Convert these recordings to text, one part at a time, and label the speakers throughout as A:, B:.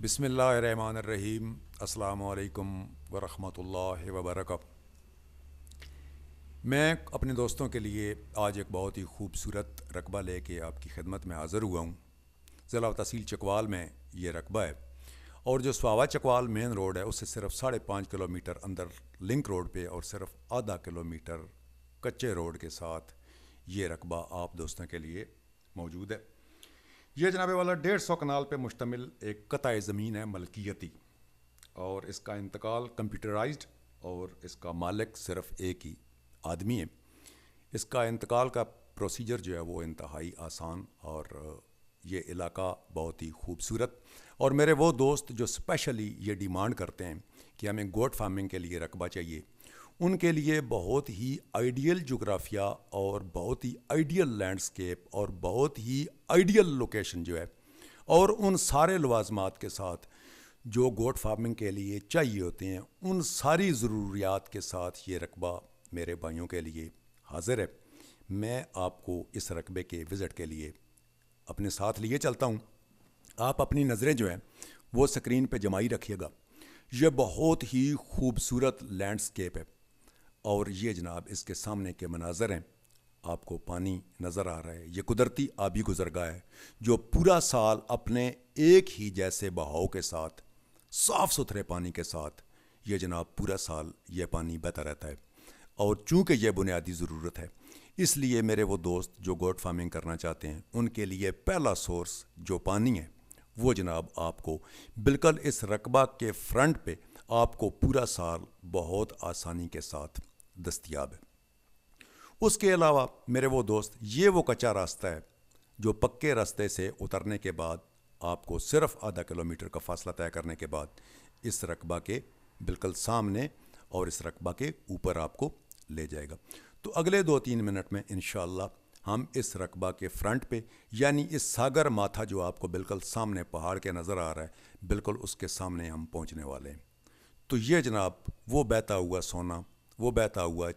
A: بسم اللہ الرحمن الرحیم۔ السلام علیکم ورحمۃ اللہ وبرکاتہ۔ میں اپنے دوستوں کے لیے آج ایک بہت ہی خوبصورت رقبہ لے کے آپ کی خدمت میں حاضر ہوا ہوں۔ ضلع و تحصیل چکوال میں یہ رقبہ ہے، اور جو سواوا چکوال مین روڈ ہے اس سے صرف 5.5 کلومیٹر اندر لنک روڈ پہ اور صرف آدھا کلومیٹر کچے روڈ کے ساتھ یہ رقبہ آپ دوستوں کے لیے موجود ہے۔ یہ جناب والا 150 کنال پہ مشتمل ایک قطع زمین ہے ملکیتی، اور اس کا انتقال کمپیوٹرائزڈ، اور اس کا مالک صرف ایک ہی آدمی ہے۔ اس کا انتقال کا پروسیجر جو ہے وہ انتہائی آسان، اور یہ علاقہ بہت ہی خوبصورت، اور میرے وہ دوست جو اسپیشلی یہ ڈیمانڈ کرتے ہیں کہ ہمیں گوٹ فارمنگ کے لیے رقبہ چاہیے، ان کے لیے بہت ہی آئیڈیل جغرافیہ اور بہت ہی آئیڈیل لینڈسکیپ اور بہت ہی آئیڈیل لوکیشن جو ہے، اور ان سارے لوازمات کے ساتھ جو گوٹ فارمنگ کے لیے چاہیے ہوتے ہیں، ان ساری ضروریات کے ساتھ یہ رقبہ میرے بھائیوں کے لیے حاضر ہے۔ میں آپ کو اس رقبے کے وزٹ کے لیے اپنے ساتھ لیے چلتا ہوں۔ آپ اپنی نظریں جو ہیں وہ سکرین پہ جمائی رکھیے گا۔ یہ بہت ہی خوبصورت لینڈسکیپ ہے، اور یہ جناب اس کے سامنے کے مناظر ہیں۔ آپ کو پانی نظر آ رہا ہے، یہ قدرتی آبی گزرگاہ ہے جو پورا سال اپنے ایک ہی جیسے بہاؤ کے ساتھ، صاف ستھرے پانی کے ساتھ، یہ جناب پورا سال یہ پانی بہتا رہتا ہے۔ اور چونکہ یہ بنیادی ضرورت ہے، اس لیے میرے وہ دوست جو گوٹ فارمنگ کرنا چاہتے ہیں ان کے لیے پہلا سورس جو پانی ہے وہ جناب آپ کو بالکل اس رقبہ کے فرنٹ پہ آپ کو پورا سال بہت آسانی کے ساتھ دستیاب ہے۔ اس کے علاوہ میرے وہ دوست، یہ وہ کچا راستہ ہے جو پکے راستے سے اترنے کے بعد آپ کو صرف آدھا کلومیٹر کا فاصلہ طے کرنے کے بعد اس رقبہ کے بالکل سامنے اور اس رقبہ کے اوپر آپ کو لے جائے گا۔ تو اگلے 2-3 منٹ میں انشاءاللہ ہم اس رقبہ کے فرنٹ پہ، یعنی اس ساگر ماتھا جو آپ کو بالکل سامنے پہاڑ کے نظر آ رہا ہے، بالکل اس کے سامنے ہم پہنچنے والے ہیں۔ تو یہ جناب وہ بہتا ہوا سونا، وہ بہتا ہوا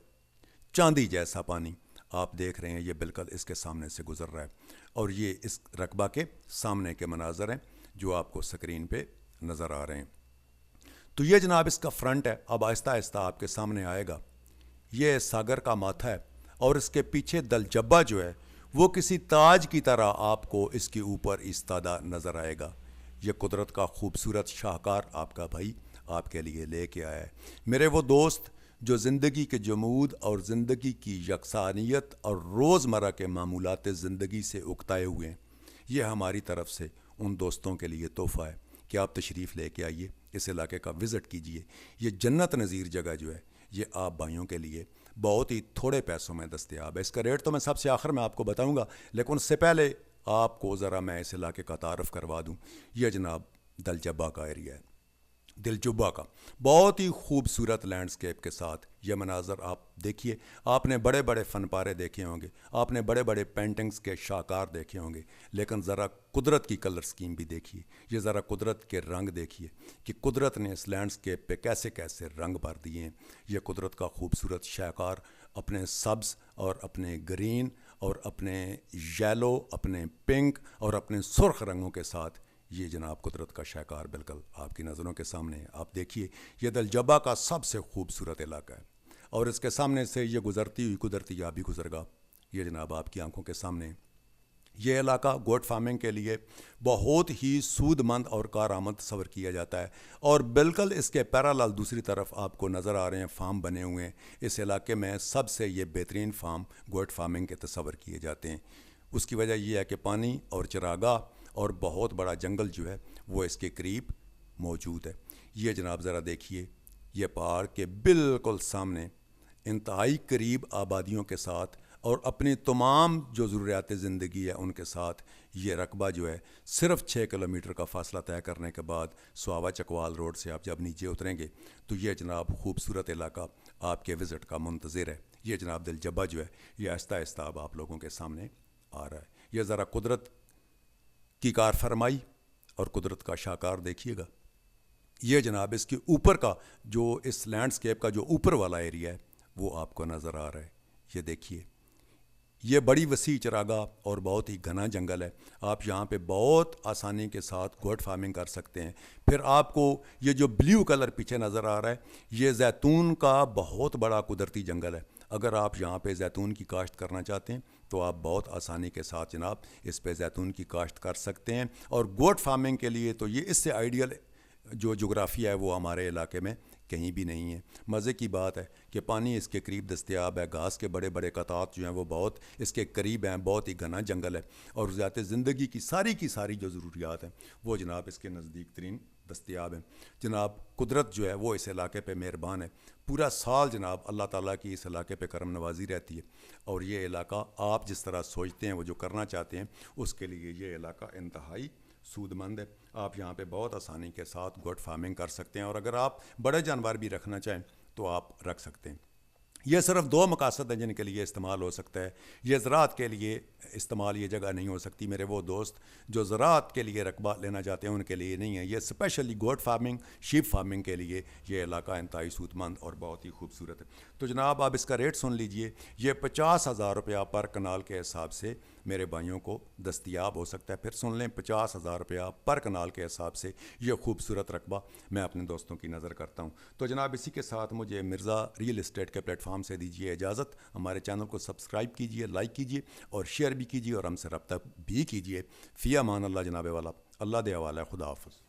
A: چاندی جیسا پانی آپ دیکھ رہے ہیں، یہ بالکل اس کے سامنے سے گزر رہا ہے، اور یہ اس رقبہ کے سامنے کے مناظر ہیں جو آپ کو سکرین پہ نظر آ رہے ہیں۔ تو یہ جناب اس کا فرنٹ ہے، اب آہستہ آہستہ آپ کے سامنے آئے گا۔ یہ ساگر کا ماتھا ہے، اور اس کے پیچھے دل جبہ جو ہے وہ کسی تاج کی طرح آپ کو اس کے اوپر ایستادہ نظر آئے گا۔ یہ قدرت کا خوبصورت شاہکار آپ کا بھائی آپ کے لیے لے کے آیا ہے۔ میرے وہ دوست جو زندگی کے جمود اور زندگی کی یکسانیت اور روزمرہ کے معمولات زندگی سے اکتائے ہوئے ہیں، یہ ہماری طرف سے ان دوستوں کے لیے تحفہ ہے کہ آپ تشریف لے کے آئیے، اس علاقے کا وزٹ کیجئے۔ یہ جنت نظیر جگہ جو ہے یہ آپ بھائیوں کے لیے بہت ہی تھوڑے پیسوں میں دستیاب ہے۔ اس کا ریٹ تو میں سب سے آخر میں آپ کو بتاؤں گا، لیکن اس سے پہلے آپ کو ذرا میں اس علاقے کا تعارف کروا دوں۔ یہ جناب دل جبہ کا ایریا ہے، دل جبہ کا بہت ہی خوبصورت لینڈسکیپ کے ساتھ یہ مناظر آپ دیکھیے۔ آپ نے بڑے بڑے فن پارے دیکھے ہوں گے، آپ نے بڑے بڑے پینٹنگز کے شاہکار دیکھے ہوں گے، لیکن ذرا قدرت کی کلر سکیم بھی دیکھیے، یہ ذرا قدرت کے رنگ دیکھیے کہ قدرت نے اس لینڈسکیپ پہ کیسے کیسے رنگ بھر دیے ہیں۔ یہ قدرت کا خوبصورت شاہکار اپنے سبز اور اپنے گرین اور اپنے یلو، اپنے پنک اور اپنے سرخ رنگوں کے ساتھ یہ جناب قدرت کا شاہکار بالکل آپ کی نظروں کے سامنے ہے۔ آپ دیکھیے، یہ دل جبہ کا سب سے خوبصورت علاقہ ہے، اور اس کے سامنے سے یہ گزرتی ہوئی قدرتی آبی گزرگاہ یہ جناب آپ کی آنکھوں کے سامنے ہے۔ یہ علاقہ گوٹ فارمنگ کے لیے بہت ہی سود مند اور کارآمد تصور کیا جاتا ہے، اور بالکل اس کے پیرالل دوسری طرف آپ کو نظر آ رہے ہیں فارم بنے ہوئے ہیں۔ اس علاقے میں سب سے یہ بہترین فارم گوٹ فارمنگ کے تصور کیے جاتے ہیں۔ اس کی وجہ یہ ہے کہ پانی اور چراگاہ اور بہت بڑا جنگل جو ہے وہ اس کے قریب موجود ہے۔ یہ جناب ذرا دیکھیے، یہ پہاڑ کے بالکل سامنے انتہائی قریب آبادیوں کے ساتھ اور اپنی تمام جو ضروریات زندگی ہے ان کے ساتھ یہ رقبہ جو ہے صرف 6 کلومیٹر کا فاصلہ طے کرنے کے بعد سواوا چکوال روڈ سے آپ جب نیچے اتریں گے تو یہ جناب خوبصورت علاقہ آپ کے وزٹ کا منتظر ہے۔ یہ جناب دل جبہ جو ہے یہ آہستہ آہستہ اب آپ لوگوں کے سامنے آ رہا ہے۔ یہ ذرا قدرت کی کار فرمائی اور قدرت کا شاہکار دیکھیے گا۔ یہ جناب اس کے اوپر کا جو اس لینڈسکیپ کا جو اوپر والا ایریا ہے وہ آپ کو نظر آ رہا ہے۔ یہ دیکھیے، یہ بڑی وسیع چراگاہ اور بہت ہی گھنا جنگل ہے. آپ یہاں پہ بہت آسانی کے ساتھ گوٹ فارمنگ کر سکتے ہیں. پھر آپ کو یہ جو بلیو کلر پیچھے نظر آ رہا ہے یہ زیتون کا بہت بڑا قدرتی جنگل ہے. اگر آپ یہاں پہ زیتون کی کاشت کرنا چاہتے ہیں تو آپ بہت آسانی کے ساتھ جناب اس پہ زیتون کی کاشت کر سکتے ہیں. اور گوٹ فارمنگ کے لیے تو یہ اس سے آئیڈیل جو جغرافیہ ہے وہ ہمارے علاقے میں کہیں بھی نہیں ہے. مزے کی بات ہے کہ پانی اس کے قریب دستیاب ہے, گھاس کے بڑے بڑے قطعات جو ہیں وہ بہت اس کے قریب ہیں, بہت ہی گھنا جنگل ہے, اور ذات زندگی کی ساری جو ضروریات ہیں وہ جناب اس کے نزدیک ترین دستیاب ہیں. جناب قدرت جو ہے وہ اس علاقے پہ مہربان ہے. پورا سال جناب اللہ تعالیٰ کی اس علاقے پہ کرم نوازی رہتی ہے, اور یہ علاقہ آپ جس طرح سوچتے ہیں وہ جو کرنا چاہتے ہیں اس کے لیے یہ علاقہ انتہائی سود مند ہے. آپ یہاں پہ بہت آسانی کے ساتھ گوٹ فارمنگ کر سکتے ہیں, اور اگر آپ بڑے جانور بھی رکھنا چاہیں تو آپ رکھ سکتے ہیں. یہ صرف 2 مقاصد ہیں جن کے لیے استعمال ہو سکتا ہے. یہ زراعت کے لیے استعمال یہ جگہ نہیں ہو سکتی. میرے وہ دوست جو زراعت کے لیے رقبہ لینا چاہتے ہیں ان کے لیے نہیں ہے. یہ اسپیشلی گوٹ فارمنگ, شیپ فارمنگ کے لیے یہ علاقہ انتہائی سود مند اور بہت ہی خوبصورت ہے. تو جناب آپ اس کا ریٹ سن لیجئے. یہ 50,000 روپیہ پر کنال کے حساب سے میرے بھائیوں کو دستیاب ہو سکتا ہے. پھر سن لیں 50,000 روپیہ پر کنال کے حساب سے یہ خوبصورت رقبہ میں اپنے دوستوں کی نظر کرتا ہوں. تو جناب اسی کے ساتھ مجھے مرزا ریئل اسٹیٹ کے پلیٹ فارم سے دیجیے اجازت. ہمارے چینل کو سبسکرائب کیجیے, لائک کیجیے اور شیئر بھی کیجیے, اور ہم سے رابطہ بھی کیجیے. فی امان اللہ جناب والا, اللہ دے حوالہ, خدا حافظ.